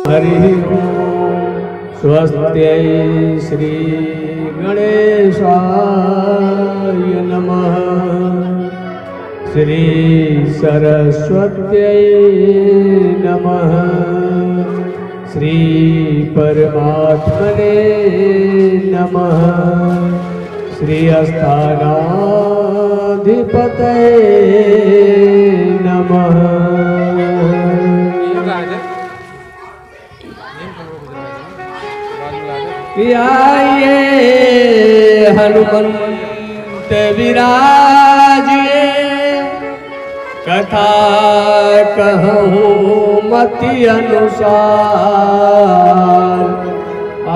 हरि स्वस्त्यै श्री गणेशाय नमः। श्री सरस्वत्यै नमः। श्री परमात्मने नमः। श्री अस्थानाधिपतये नमः। आइए हनुमंत विराजिए, कथा कहूँ मति अनुसार।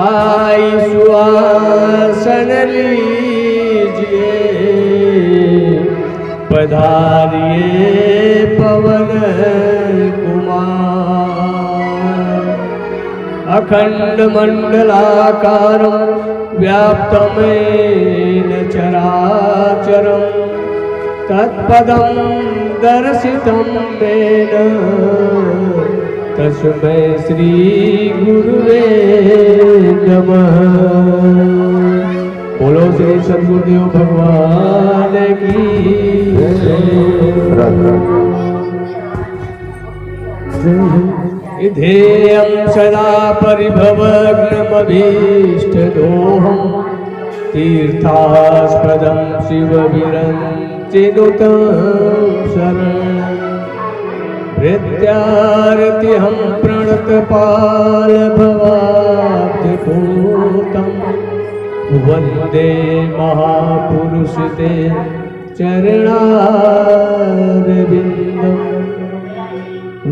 आई सुआसन लीजिए, पधारिए पवन कुमार। अखंड मंडलाकारं व्याप्तमेन चराचरं, तत्पदं दर्शितं येन तस्मै श्री गुरुवे नमः। बोलो श्री सद्गुरुदेव भगवान की ध्येयं सदा परिभवग्नमभीष्टदोहं, तीर्थास्पदं शिवविरञ्चिनुतं शरणं। भृत्यारतिहं प्रणतपालभवाब्धिभूतं, वन्दे महापुरुषते चरणारविन्दम्।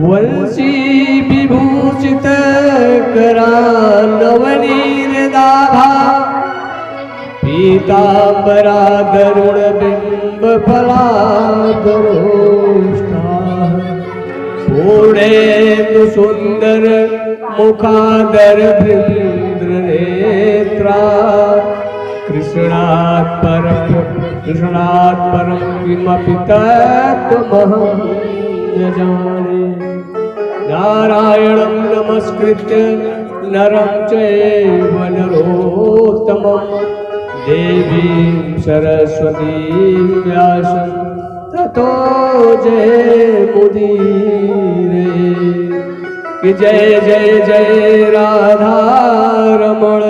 वंशी विभूषित करानवनीरदाभा, पीतांबरा गरुड़ बिंब फलाधरोष्ठा। पूर्णेन्दु सुंदर मुखादर भृंद्र नेत्रा, कृष्णात् परं किमपि तत्त्वमहं न जाने। नारायणं नमस्कृत्य नरं चैव नरोत्तमं, देवीं सरस्वतीं व्यासं ततो जयमुदीरये। कि जय जय जय राधा रमण,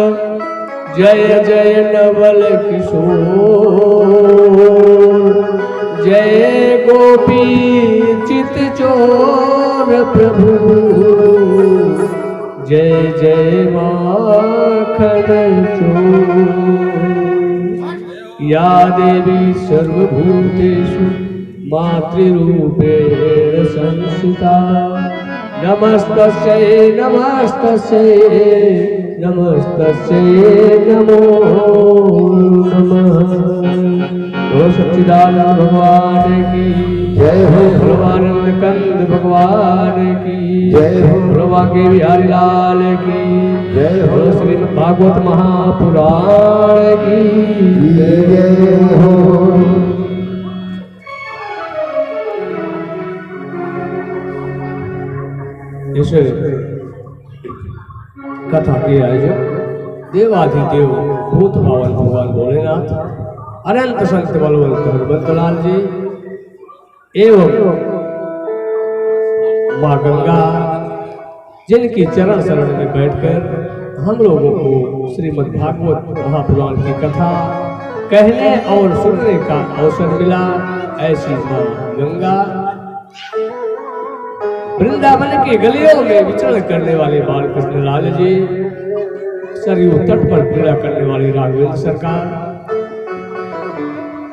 जय जय नवल किशोर। जय गोपी चित चोर प्रभु, जय जय माखन चोर। या देवी सर्वभूतेषु मातृरूपेण संस्थिता, नमस्तस्यै नमस्तस्यै नमस्तस्यै नमो नमः। ओ सच्चिदानंद भगवान की जय हो, भगवानंद कंद भगवान की जय हो, भगवान के बिहारी लाल की जय हो, श्रीमद् भागवत महापुराण की जय हो। इस कथा के आयोजक देवाधिदेव भूत भावन भगवान भोलेनाथ, अनंत संत बलवंत हनुमंतलाल जी एवं माँ गंगा, जिनकी चरण शरण में बैठकर हम लोगों को श्रीमद् भागवत महापुराण की कथा कहने और सुनने का अवसर मिला, ऐसी माँ गंगा वृंदावन की गलियों में विचरण करने वाले बाल कृष्ण लाल जी, सरयू तट पर क्रीड़ा करने वाली राघवेंद्र सरकार,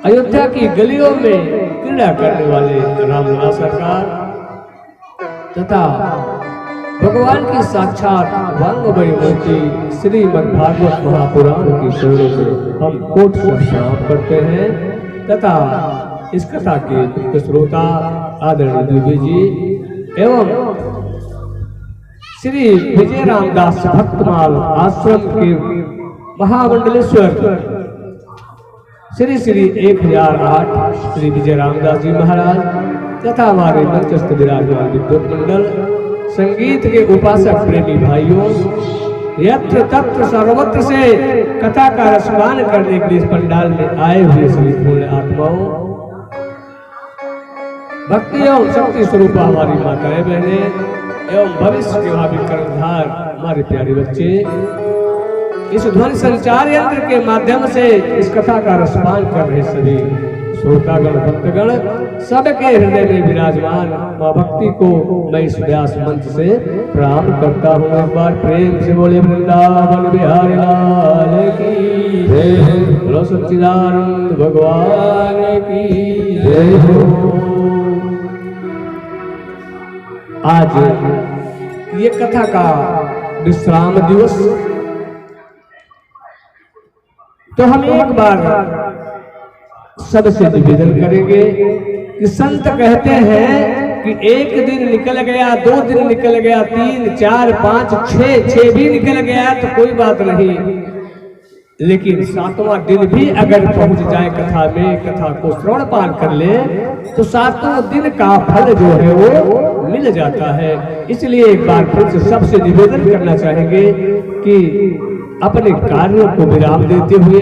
अयोध्या की गलियों में क्रीड़ा करने वाले रामलला सरकार तथा भगवान की साक्षात वांगमयी मूर्ति श्रीमद् भागवत महापुराण की शरणों में हम कोट प्रणाम करते हैं तथा इस कथा के मुख्य श्रोता आदरणीय देवी जी एवं श्री विजय रामदास भक्तमाल आश्रम के महामंडलेश्वर श्री श्री 1008 श्री विजय रामदास जी महाराज तथा हमारे मंचस्थ विराजमान विद्वत मंडल संगीत के उपासक प्रेमी भाइयों, यत्र तत्र सर्वत्र से कथा का रसपान करने के लिए इस पंडाल में आए हुए सभी पूर्ण आत्माओं, भक्ति एवं शक्ति स्वरूप हमारी माताएं बहने एवं भविष्य के भावी कर्णधार हमारे प्यारे बच्चे, इस ध्वनि संचार यंत्र के माध्यम से इस कथा का रसपान कर रहे सभी श्रोतागण भक्तगण, सबके हृदय में विराजमान मां भक्ति को मैं इस व्यास मंच से प्रणाम करता हूँ। एक बार प्रेम से बोले वृंदावन बिहारी लाल की जय, बोलो सच्चिदानंद भगवान की जय हो। आज ये कथा का विश्राम दिवस, तो हम एक बार सबसे निवेदन करेंगे कि संत कहते हैं कि एक दिन निकल गया, 2 दिन निकल गया, 3, 4, 5, 6 भी निकल गया तो कोई बात नहीं, लेकिन 7वां दिन भी अगर पहुंच जाए कथा में, कथा को श्रवण पान कर ले तो 7वां दिन का फल जो है वो मिल जाता है। इसलिए एक बार फिर से सबसे निवेदन करना चाहेंगे कि अपने कार्यों को विराम देते हुए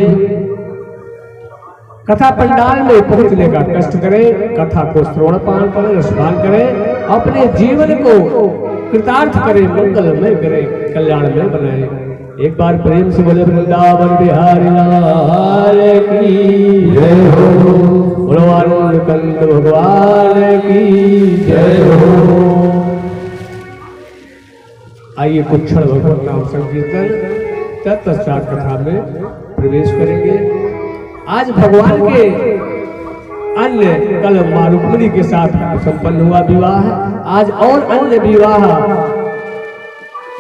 कथा पंडाल में पहुंचने का कष्ट करें, कथा को श्रवण पान करें, रसपान करें, अपने जीवन को कृतार्थ करें, मंगलमय करें, कल्याणमय बनाएं। एक बार प्रेम से बोले वृंदावन बिहारी लाल की जय हो, बोलो आनंद कंद भगवान की जय हो। आइए कुछ क्षण भगवत नाम संकीर्तन तत्पश्चात कथा में प्रवेश करेंगे। आज भगवान के अन्य कल मां रुक्मिणी के साथ संपन्न हुआ विवाह, आज और अन्य विवाह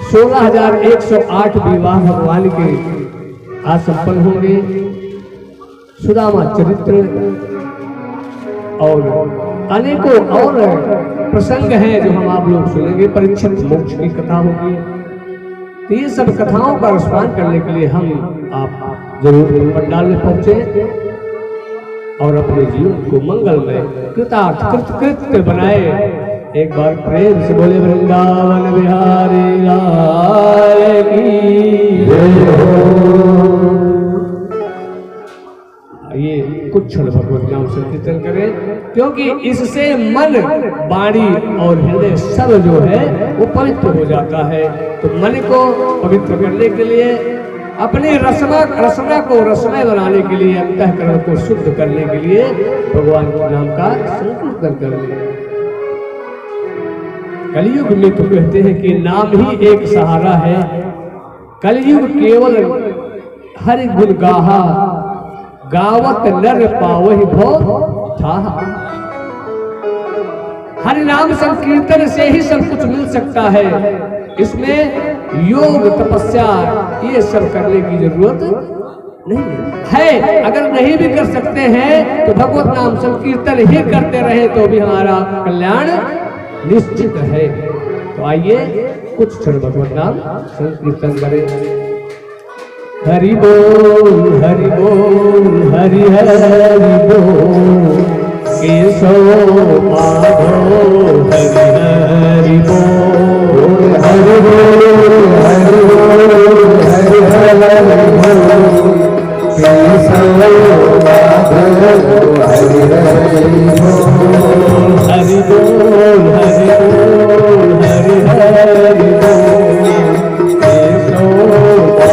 16,108 विवाह भगवान के आज संपन्न होंगे। सुदामा चरित्र और अनेकों और प्रसंग हैं जो हम आप लोग सुनेंगे। परीक्षित मोक्ष की कथा होगी। तो ये सब कथाओं का रसपान करने के लिए हम आप जरूर पंडाल में पहुंचे और अपने जीवन को मंगलमय कृतार्थ कृतकृत्य बनाए। एक बार प्रेम से बोले वृंदावन बिहारी लाल की जय हो। ये कुछ क्षण भगवत नाम संकीर्तन करें, क्योंकि इससे मन, वाणी और हृदय सब जो है वो पवित्र हो जाता है। तो मन को पवित्र करने के लिए, अपनी रसना को रसमय बनाने के लिए, अंतःकरण को शुद्ध करने के लिए भगवान के नाम का संकीर्तन करें। कलयुग में तो कहते हैं कि नाम ही एक सहारा है। कलयुग केवल हरि गुण गाहा, गावत नर पावहि भव थाहा। हरि नाम संकीर्तन से ही सब कुछ मिल सकता है। इसमें योग तपस्या ये सब करने की जरूरत नहीं है। अगर नहीं भी कर सकते हैं तो भगवत नाम संकीर्तन ही करते रहे तो भी हमारा कल्याण निश्चित है। तो आइए कुछ क्षण भगवत नाम संकीर्तन करें। हरि बोल हरि बोल हरि हरि बोल, केशव माधव हरि हरि बोल, हरि बोल हरि बोल हरि हरि बोल, केशव माधव हरि हरि बोल, हरि बोल हरि बोल हरि हरि बोल, केशव हरि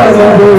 Hare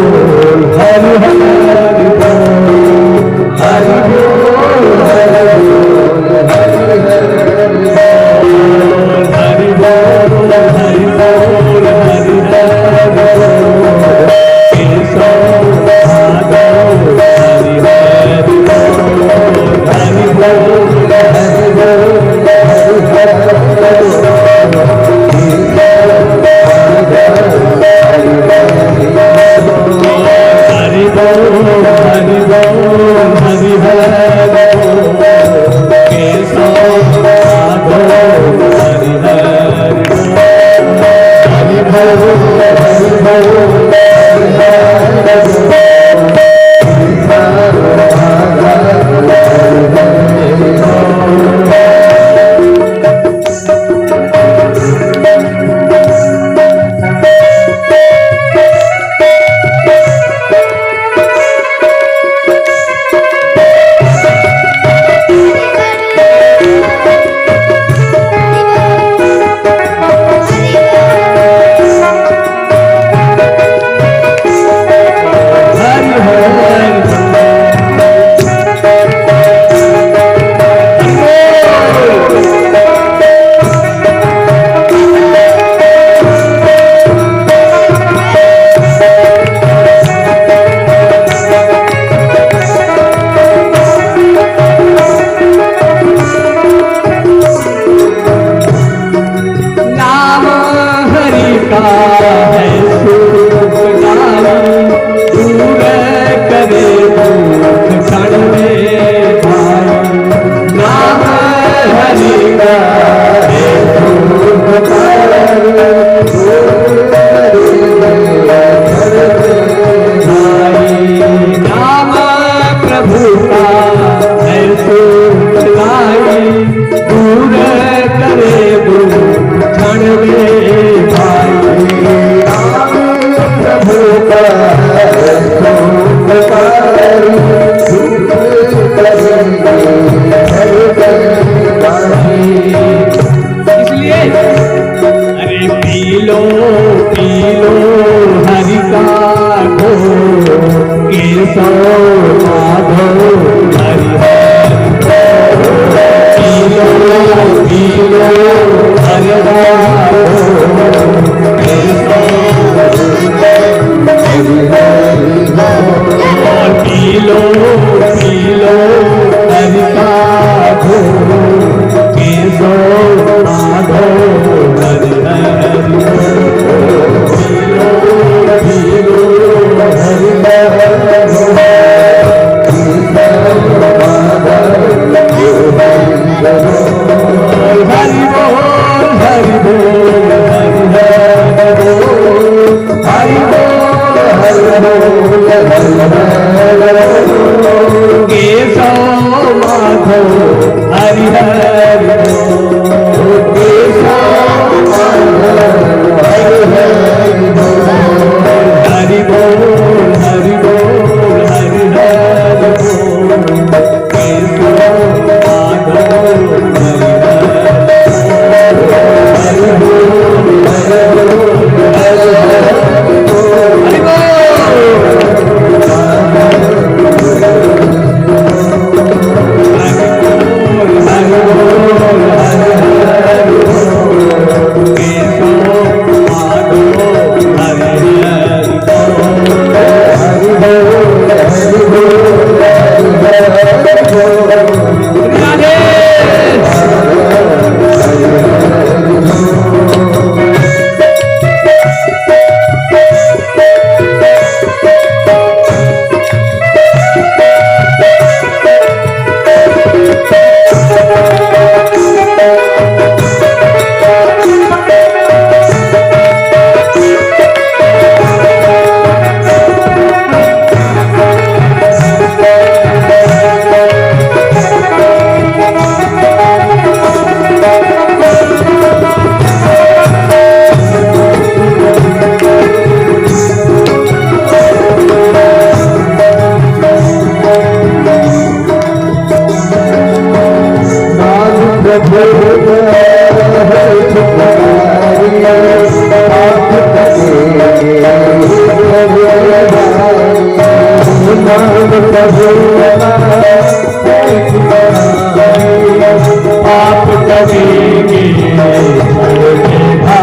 पाप करेंगे भाई प्रभु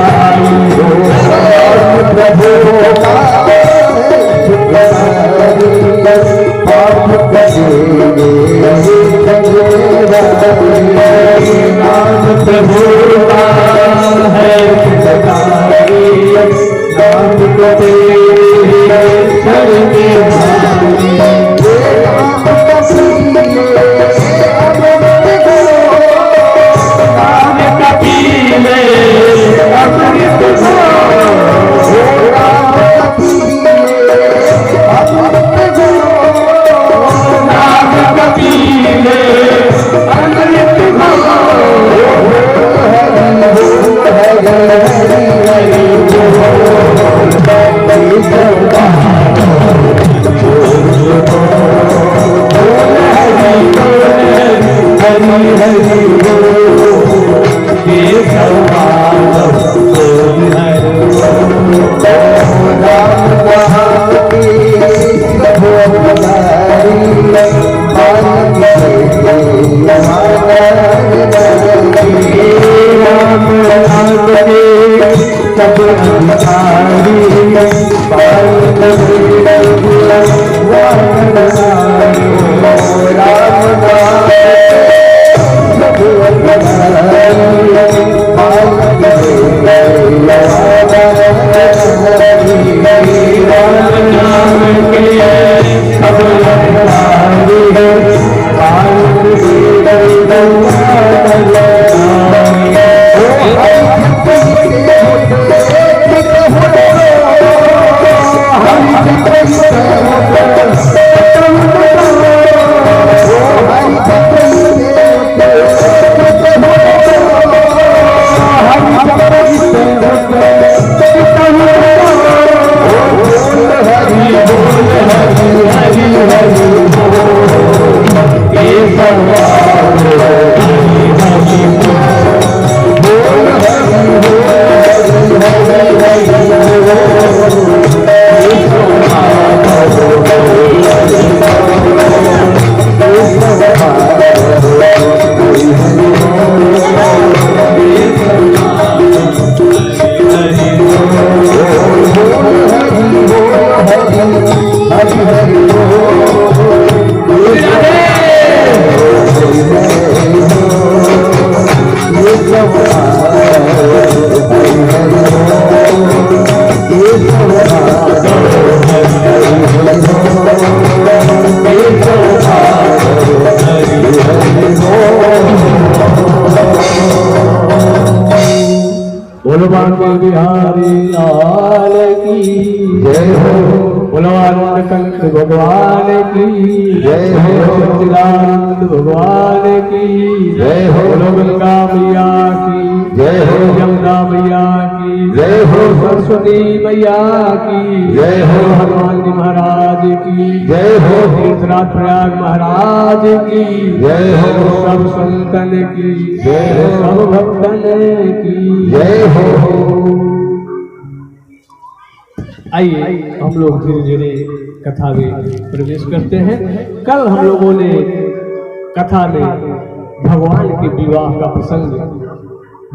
पाप करेंगे नाम प्रभु का है नाम करेंगे बिहारी लाल की जय हो। भोलानंद भगवान की जय हो। सच्चिदानंद भगवान की जय हो। गंगा मैया की जय हो। यमुना मैया की जय हो। सरस्वती मैया की जय हो। हनुमान जी महाराज की जय हो। तीर्थराज प्रयाग महाराज की जय हो। सब संतन की जय हो। सब भक्तन की जय हो। आइए हम लोग धीरे धीरे कथा में प्रवेश करते हैं। कल हम लोगों ने कथा में भगवान के विवाह का प्रसंग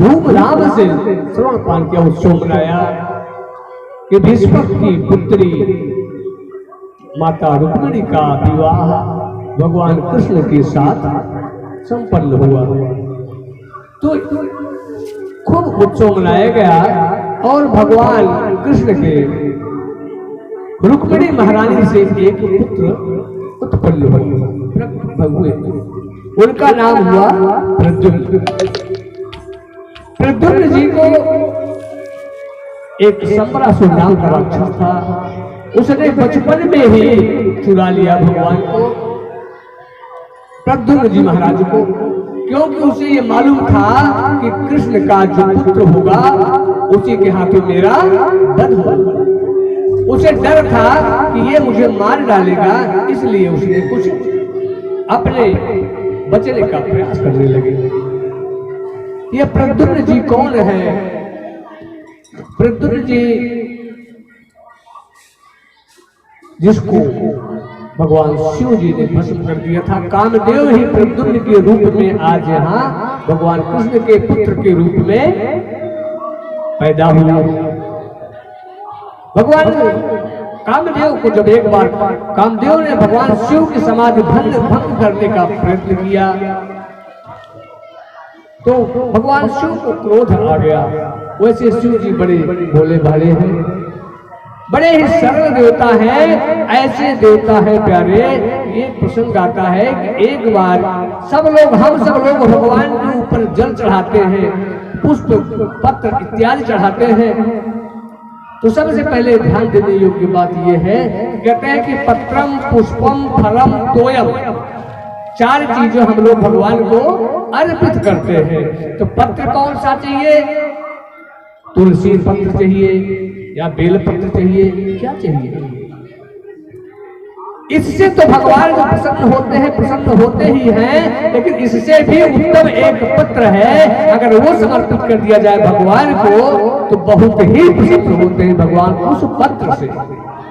धूमधाम से श्रवण पान किया, उत्सव मनाया कि भीष्म की पुत्री माता रुक्मिणी का विवाह भगवान कृष्ण के साथ संपन्न हुआ। तो खूब उत्सव मनाया गया और भगवान कृष्ण के रुक्मिणी महारानी से एक पुत्र उत्पन्न हुए। उनका नाम हुआ प्रद्युम्न। प्रद्युम्न जी को एक संबरासुर नाम का राक्षस था, उसने बचपन में ही चुरा लिया भगवान को, प्रद्युम्न जी महाराज को, क्योंकि उसे ये मालूम था कि कृष्ण का जो पुत्र होगा उसी के हाथों मेरा वध होगा। उसे डर था कि ये मुझे मार डालेगा, इसलिए उसने कुछ अपने बचने का प्रयास करने लगे। ये प्रद्युम्न जी कौन है? प्रद्युम्न जी जिसको भगवान शिव जी ने भस्म कर दिया था। कामदेव ही प्रद्युम्न के रूप में आज यहाँ भगवान कृष्ण के पुत्र के रूप में पैदा हुए। भगवान कामदेव को जब एक बार कामदेव ने भगवान शिव की समाधि भंग करने का प्रयत्न किया तो भगवान शिव को क्रोध आ गया। वैसे शिव जी बड़े भोले भाले हैं, बड़े ही सरल देवता है। ऐसे देवता है प्यारे, ये प्रसंग आता है कि एक बार हम सब लोग भगवान के ऊपर जल चढ़ाते हैं, पुष्प पत्र इत्यादि चढ़ाते हैं। तो सबसे पहले ध्यान देने योग्य बात यह है, कहते हैं कि पत्रम पुष्पम फलम तोयम, 4 चीजें हम लोग भगवान को अर्पित करते हैं। तो पत्र कौन सा चाहिए? तुलसी पत्र चाहिए या बेल पत्र चाहिए, क्या चाहिए? इससे तो भगवान जो प्रसन्न होते ही हैं, लेकिन इससे भी उत्तम एक पत्र है। अगर वो समर्पित कर दिया जाए भगवान को तो बहुत ही प्रसन्न होते हैं भगवान उस पत्र से।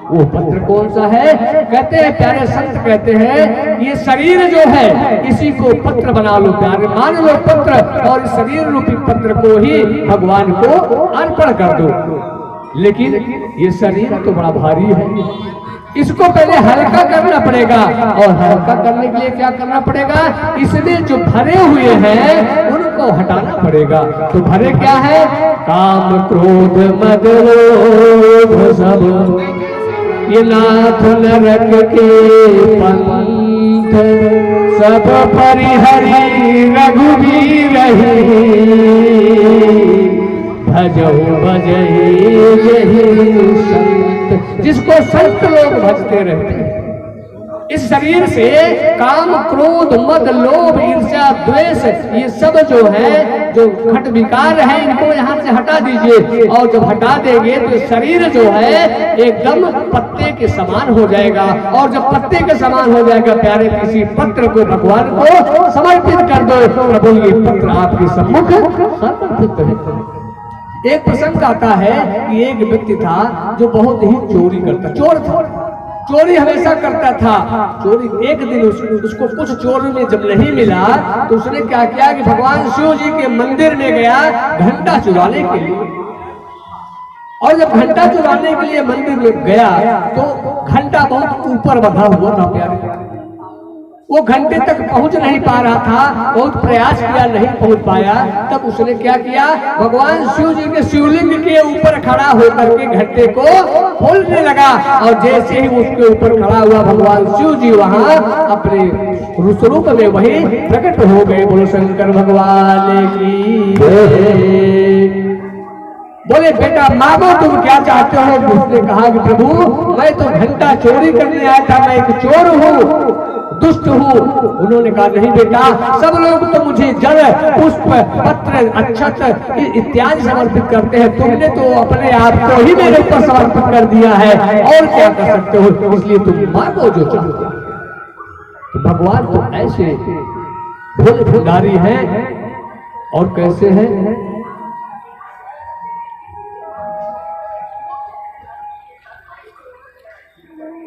वो पत्र कौन सा है? कहते हैं प्यारे संत कहते हैं ये शरीर जो है इसी को पत्र बना लो प्यारे, मान लो पत्र, और शरीर रूपी पत्र को ही भगवान को अर्पण कर दो। लेकिन ये शरीर तो बड़ा भारी है, इसको पहले हल्का करना पड़ेगा। और हल्का करने के लिए क्या करना पड़ेगा? इसमें जो भरे हुए हैं उनको हटाना पड़ेगा। तो भरे क्या है? काम क्रोध मद लोभ सब, ये नाथ नरक के पंथ, सब परिहरि रघुवीर भजहु भजहि यही संत, जिसको संत लोग भजते रहते हैं। इस शरीर से काम क्रोध मद लोभ ईर्ष्या द्वेष ये सब जो है, जो खट विकार है, इनको यहाँ से हटा दीजिए। और जब हटा देंगे तो शरीर जो है एकदम पत्ते के समान हो जाएगा। और जब पत्ते के समान हो जाएगा प्यारे, किसी पत्र को भगवान को समर्पित कर दो। प्रभु ये पत्र आपके सम्मुख समर्पित है। एक प्रसंग आता है कि एक व्यक्ति था जो बहुत ही चोरी करता, चोर था, चोरी हमेशा करता था। चोरी एक दिन उसको कुछ चोरी में जब नहीं मिला तो उसने क्या किया कि भगवान शिव जी के मंदिर में गया घंटा चुराने के लिए। और जब घंटा चुराने के लिए मंदिर में गया तो घंटा बहुत ऊपर बंधा हुआ था प्यारे, वो घंटे तक पहुंच नहीं पा रहा था, बहुत प्रयास किया नहीं पहुंच पाया। तब उसने क्या किया? भगवान शिव जी के शिवलिंग के ऊपर खड़ा होकर के घंटे को खोलने लगा। और जैसे ही उसके ऊपर खड़ा हुआ भगवान शिव जी वहां अपने स्वरूप में वही प्रकट हो गए। बोलो शंकर भगवान की जय। बोले बेटा मांगो तुम क्या चाहते हो? उसने कहा कि प्रभु मैं तो घंटा चोरी करने आया था, मैं एक चोर हूँ, दुष्ट हूँ। उन्होंने कहा नहीं बेटा, सब लोग तो मुझे जल पुष्प पत्र अक्षत इत्यादि समर्पित करते हैं, तुमने तो अपने आप को ही मेरे ऊपर समर्पित कर दिया है, और क्या कर सकते हो? इसलिए तुम मांगो जो चाहते हो। तो भगवान तो ऐसे भोले भंडारी हैं। और कैसे हैं?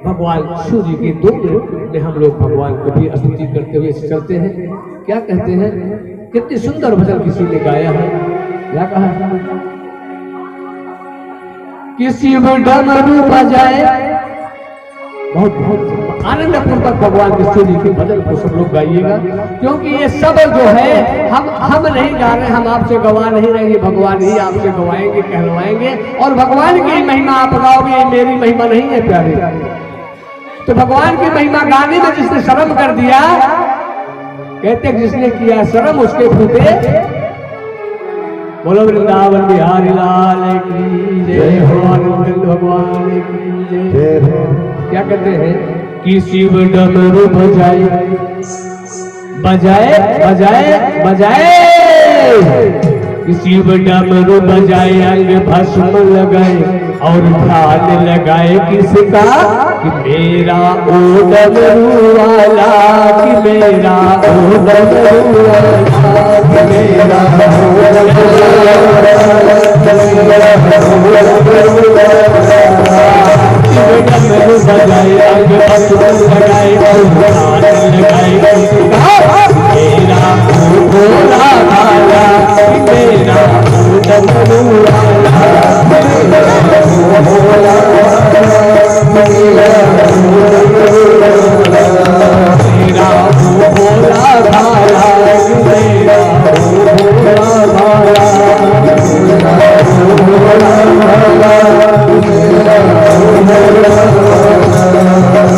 भगवान शिव जी के 2 मिनट में हम लोग भगवान को भी स्तुति करते हुए चलते हैं। क्या कहते हैं? कितनी सुंदर भजन किसी ने गाया है। क्या कहा? कि शिव डमरू बजाए, बहुत बहुत आनंद पूर्वक भगवान के शिव जी के भजन को सब लोग गाइएगा, क्योंकि ये सब जो है हम नहीं गा रहे, हम आपसे गवा नहीं रहे, ये भगवान ही आपसे गवाएंगे, कहलवाएंगे। और भगवान की महिमा आप गाओगे, मेरी महिमा नहीं है प्यारे। तो भगवान की महिमा गाने में जिसने शर्म कर दिया, कहते जिसने किया शर्म उसके फूटे। बोलो वृंदावन बिहारी लाल की जय हो, आनंद भगवान की जय हो। क्या कहते हैं? कि शिव डमरू बजाए बजाए बजाए बजाए, शिव डमरू बजाए, अंग भस्म लगाए और ध्यान लगाए किसका? कि मेरा ओ डमरू वाला, कि मेरा ओ डमरू वाला, कि मेरा ओ डमरू वाला, डमरू बजाए अंग पसंद लगाए भगवान लगाए मेरा भोला भाला मेरा डमरू वाला मेरा भोला भाला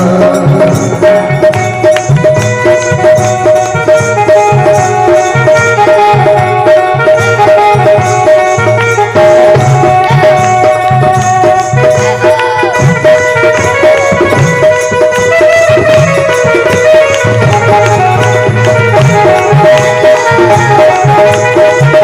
मेरा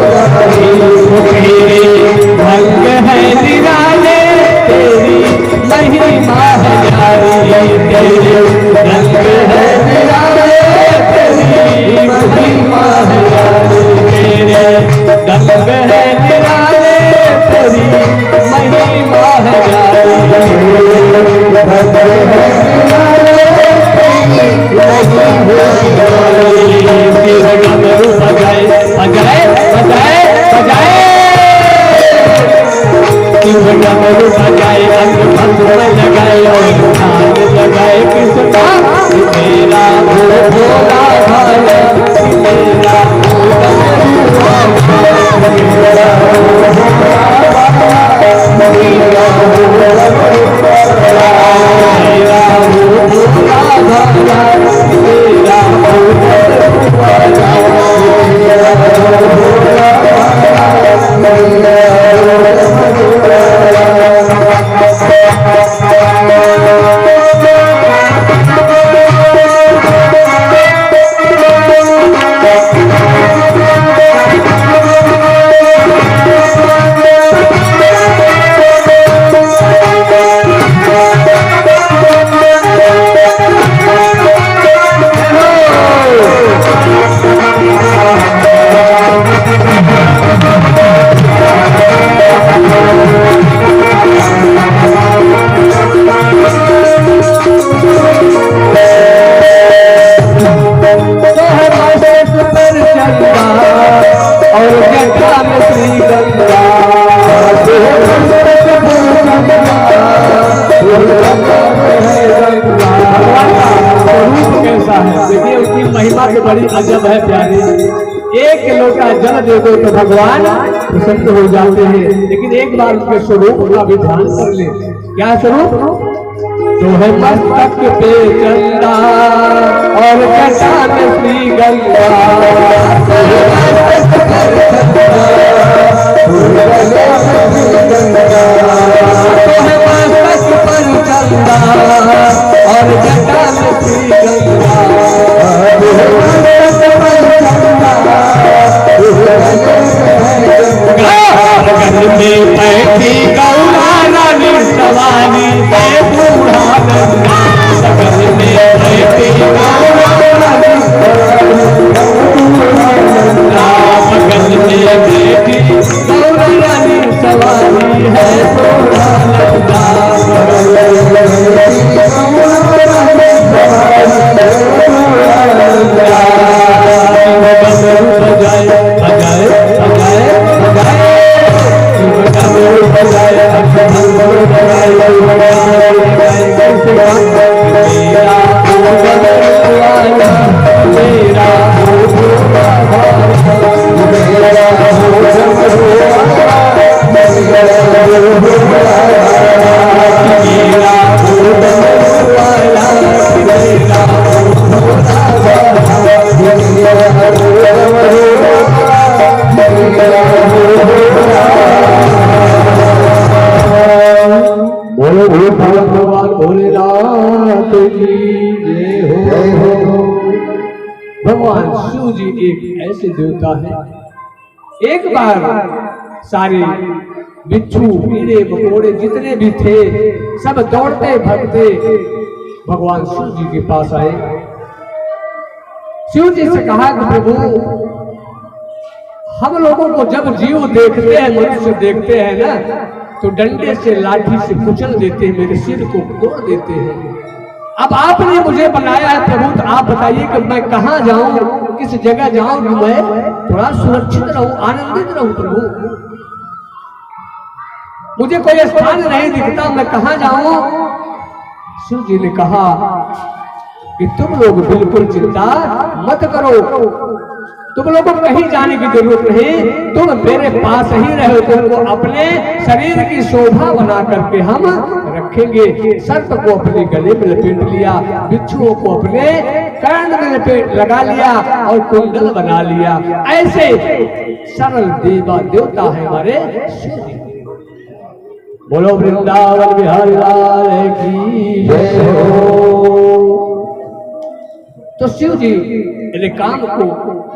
भोला बड़ी अजब है प्यारे। एक लोटा जल दे दो तो भगवान प्रसन्न हो जाते हैं, लेकिन एक बार उसके स्वरूप का भी ध्यान कर ले। क्या स्वरूप? जो है मस्तक पे चंदा और जटा में श्री गंगा, तो है मस्तक पर चंदा और जटा में श्री गंगा, गगन में बैठी गौरा रानी सवारी है बूढ़ा गंगा, गगन में बैठी गौरा रानी गगन में बैठी गौरा रानी सवारी है बूढ़ा गंगा। बोलो भगवान भोलेनाथ की जय हो। भगवान शिव जी एक ऐसे देवता है, एक बार सारे बिच्छू कीड़े मकोड़े जितने भी थे सब दौड़ते भागते भगवान शिव जी के पास आए। शिव जी से कहा कि प्रभु, हम लोगों को जब जीव देखते हैं, मनुष्य देखते हैं ना, तो डंडे से लाठी से कुचल देते हैं, मेरे सिर को तोड़ देते हैं। अब आपने मुझे बनाया है प्रभु, तो आप बताइए कि मैं कहाँ जाऊं, किस जगह जाऊं कि मैं थोड़ा सुरक्षित रहूं, आनंदित रहूं प्रभु। मुझे कोई स्थान नहीं दिखता, मैं कहाँ जाऊं। शिव जी ने कहा कि तुम लोग बिल्कुल चिंता मत करो, तुम लोगों को कहीं जाने की जरूरत नहीं, तुम मेरे पास ही रहो। तुमको अपने शरीर की शोभा बना करके हम रखेंगे। सर्प को अपने गले में लपेट लिया, बिच्छुओं को अपने कर्ण में लपेट लगा लिया और कुंडल बना लिया। ऐसे सरल देवता है हमारे शिव जी। बोलो वृंदावन बिहारी लाल की जय हो। तो शिव जी ने काम को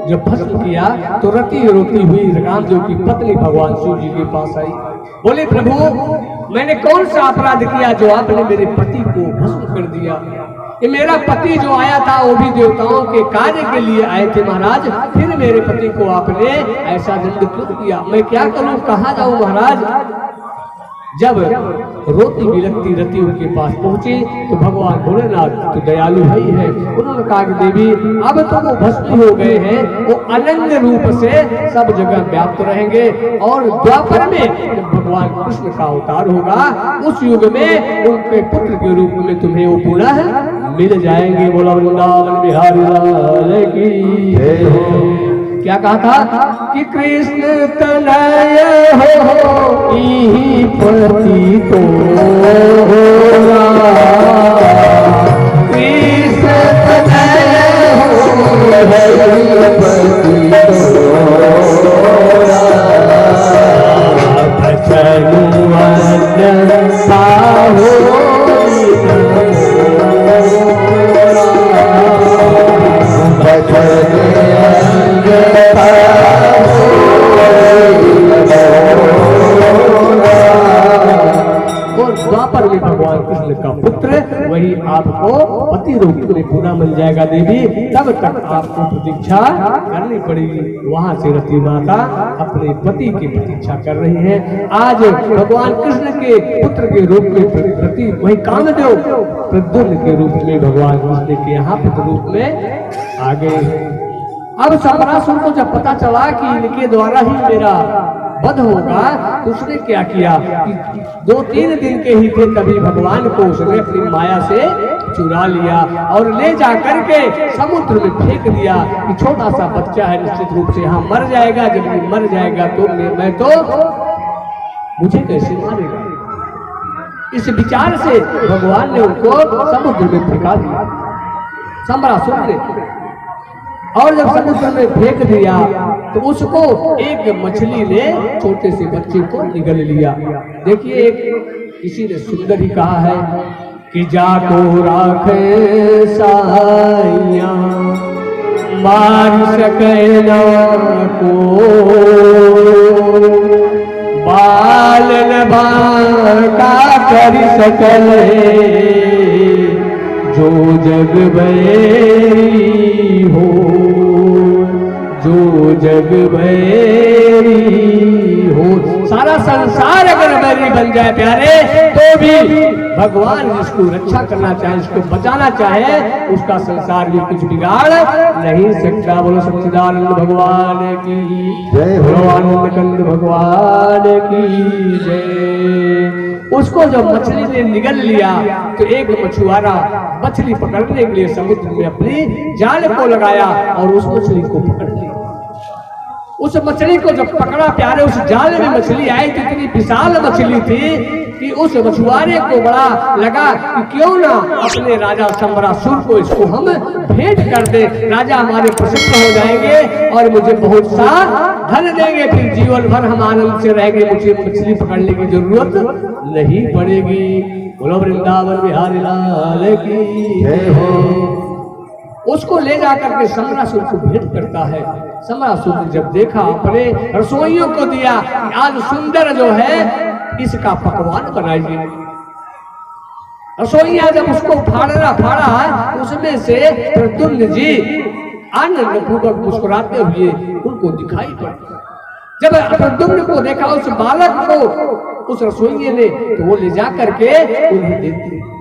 जब भस्म किया तो रति रोती हुई रामदेव की पत्नी भगवान शिव जी के पास आई। बोले प्रभु, मैंने कौन सा अपराध किया जो आपने मेरे पति को भस्म कर दिया। ये मेरा पति जो आया था वो भी देवताओं के कार्य के लिए आए थे महाराज, फिर मेरे पति को आपने ऐसा दंड क्यों दिया। मैं क्या करूं, कहाँ जाऊं महाराज। जब रोती बिलखती रति उनके पास पहुंची तो भगवान भोलेनाथ तो दयालु ही है, उन्होंने कहा कि देवी अब तो वो भस्मी हो गए हैं, वो अनंग रूप से सब जगह व्याप्त रहेंगे और द्वापर में जब भगवान कृष्ण का अवतार होगा उस युग में उनके पुत्र के रूप में तुम्हें वो पुनः मिल जाएंगे। बोला वृंदावन बिहारी लाल की जय हो। क्या कहा था कि कृष्ण तनय हो इही पति तो कृष्ण तनय हो पति द्वापर में भगवान कृष्ण का पुत्र वही आपको पति रूप में पुनः मिल जाएगा देवी। तब तक आपको प्रतीक्षा करनी पड़ेगी। वहां से रति माता अपने पति की प्रतीक्षा कर रही है। आज भगवान कृष्ण के पुत्र के रूप में रति वही कामदेव प्रद्युम्न के रूप में भगवान कृष्ण के यहाँ पुत्र रूप में आ गए। अब शंबरासुर को जब पता चला कि इनके द्वारा ही मेरा वध होगा तो उसने क्या किया कि 2-3 दिन के ही थे तभी भगवान को उसने अपनी माया से चुरा लिया और ले जाकर के समुद्र में फेंक दिया कि छोटा सा बच्चा है, निश्चित रूप से यहाँ मर जाएगा, जब ये मर जाएगा तो मैं तो मुझे कैसे मारेगा। इस विचार से भगवान ने उनको समुद्र में फेंका दिया शंबरासुर ने। और जब समुद्र में फेंक दिया तो उसको एक मछली ने छोटे से बच्चे को निगल लिया। देखिए किसी ने सुंदर ही कहा है कि जाको राखे साइया मार सके ना को बाल का कर सकले जो जग बैरी हो, जो जग बैरी हो। सारा संसार अगर बैरी बन जाए प्यारे तो भी भगवान जिसको रक्षा करना चाहे, जिसको बचाना चाहे, उसका संसार भी कुछ बिगाड़ नहीं सकता। बोलो सच्चिदानंद भगवान की जय, बोलो आनंद कंद भगवान की जय। उसको जब मछली ने निगल लिया तो एक मछुआरा मछली पकड़ने के लिए समुद्र में अपनी जाल को लगाया और उस मछली को पकड़ लिया। उस मछली को जब पकड़ा प्यारे, उस जाल में मछली आई तो इतनी विशाल मछली थी कि उस मछुआरे को बड़ा लगा कि क्यों ना अपने राजा सम्रासुर को इसको हम भेंट कर दे, राजा हमारे प्रसन्न हो जाएंगे और मुझे बहुत सा धन देंगे, फिर जीवन भर हम आनंद से रहेंगे, मुझे मछली पकड़ने की जरूरत नहीं पड़ेगी। बोलो वृंदावन बिहारी लाल की जय हो। उसको ले जाकर के सम्रासुर को भेंट करता है। सम्रासुर ने जब देखा, अपने रसोइयों को दिया, आज सुंदर जो है इसका पकवान बनाइए। रसोइया जब उसको फाड़ा उसमें से प्रद्युम्न जी आनंदपूर्वक मुस्कुराते हुए उनको दिखाई पड़ा। जब प्रद्युम्न को देखा, उस बालक को उस रसोइये ने, तो वो ले जा करके उन्हें दे दिया।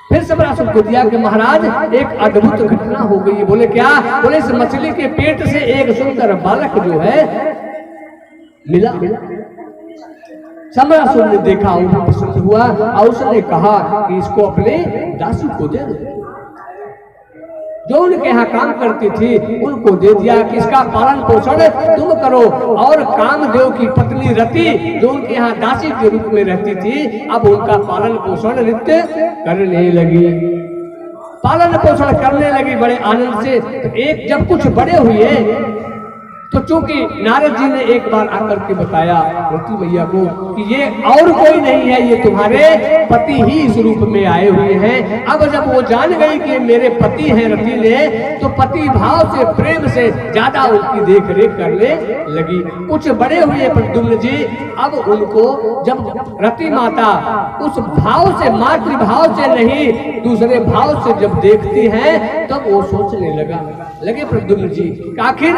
फिर सम्रासुर को दिया कि महाराज एक अद्भुत घटना हो गई। बोले क्या? बोले इस मछली के पेट से एक सुंदर बालक जो है मिला। सम्रासुर ने देखा, उन्हें प्रसन्न हुआ और उसने कहा कि इसको अपने दासी को दे दो। जो उनके यहाँ काम करती थी उनको दे दिया कि इसका पालन पोषण तुम करो। और कामदेव की पत्नी रति जो उनके यहाँ दासी के रूप में रहती थी, अब उनका पालन पोषण नित्य करने लगी, पालन पोषण करने लगी बड़े आनंद से। तो एक जब कुछ बड़े हुए तो चूंकि नारद जी ने एक बार आकर के बताया रति मैया को कि ये और कोई नहीं है, ये तुम्हारे पति ही इस रूप में आए हुए हैं। अब जब वो जान गई कि मेरे पति हैं रति ने, तो पति भाव से प्रेम से ज्यादा उनकी देख रेख करने लगी। कुछ बड़े हुए प्रद्युम्न जी, अब उनको जब रति माता उस भाव से, मातृभाव से नहीं दूसरे भाव से जब देखती हैं, तब वो सोचने लगे प्रद्युम्न जी, आखिर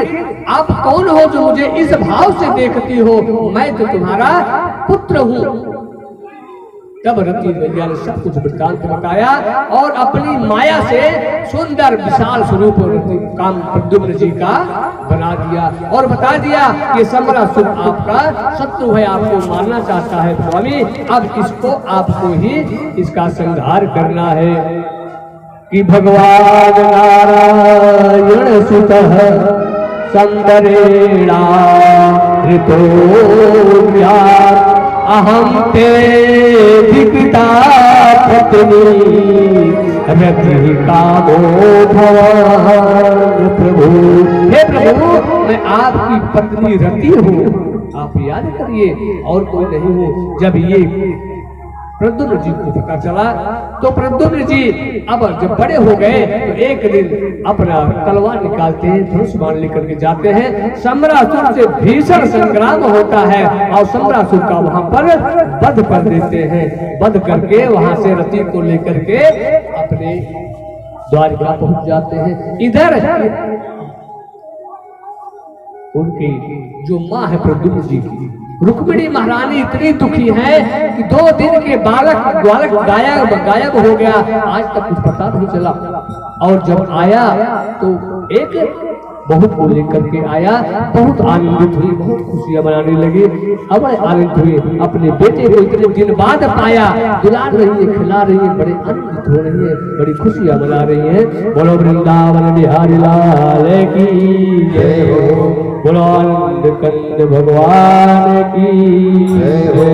आप कौन हो जो मुझे इस भाव से देखती हो? मैं तो तुम्हारा पुत्र हूँ। तब रति मैया ने सब कुछ वृत्तांत बताया और अपनी माया से सुंदर विशाल स्वरूप काम प्रद्युम्न जी का बना दिया और बता दिया कि सम्रासुर आपका शत्रु है, आपको मारना चाहता है स्वामी, अब इसको आपको ही इसका संहार करना है। कि भगवान नारायण सुतः संदरेणा ऋतो अहम ते विपिता पत्नी रति कामो भवान प्रभु। हे प्रभु, मैं आपकी पत्नी रति हूँ, आप याद करिए, और कोई नहीं हूँ। जब ये प्रद्युम्न जी को पता चला तो प्रद्युम्न जी अब जब बड़े हो गए तो एक दिन अपना तलवार निकालते हैं, धनुष बाण लेकर के जाते हैं। सम्रासुर से भीषण संग्राम होता है और सम्रासुर का वहां पर वध कर देते हैं। वध करके वहां से रति को लेकर के अपने द्वारिका पहुंच जाते हैं। इधर उनकी जो माँ है प्रद्युम्न जी की, रुक्मिणी महारानी इतनी दुखी है कि 2 दिन के बालक गायब हो गया, आज तक कुछ पता नहीं चला। और जब आया तो एक बहुत को लेकर के आया, बहुत आनंदित हुई, बहुत खुशियां मनाने लगे। अब आनंदित हुए, अपने बेटे को इतने दिन बाद पाया, दुलार रही है, खिला रही है, बड़े आनंदित हो रही है, बड़ी खुशियां मना रही है। बोलो वृंदावन बिहारी लाल की जय हो, बोलो आनंद कंद भगवान की जय हो।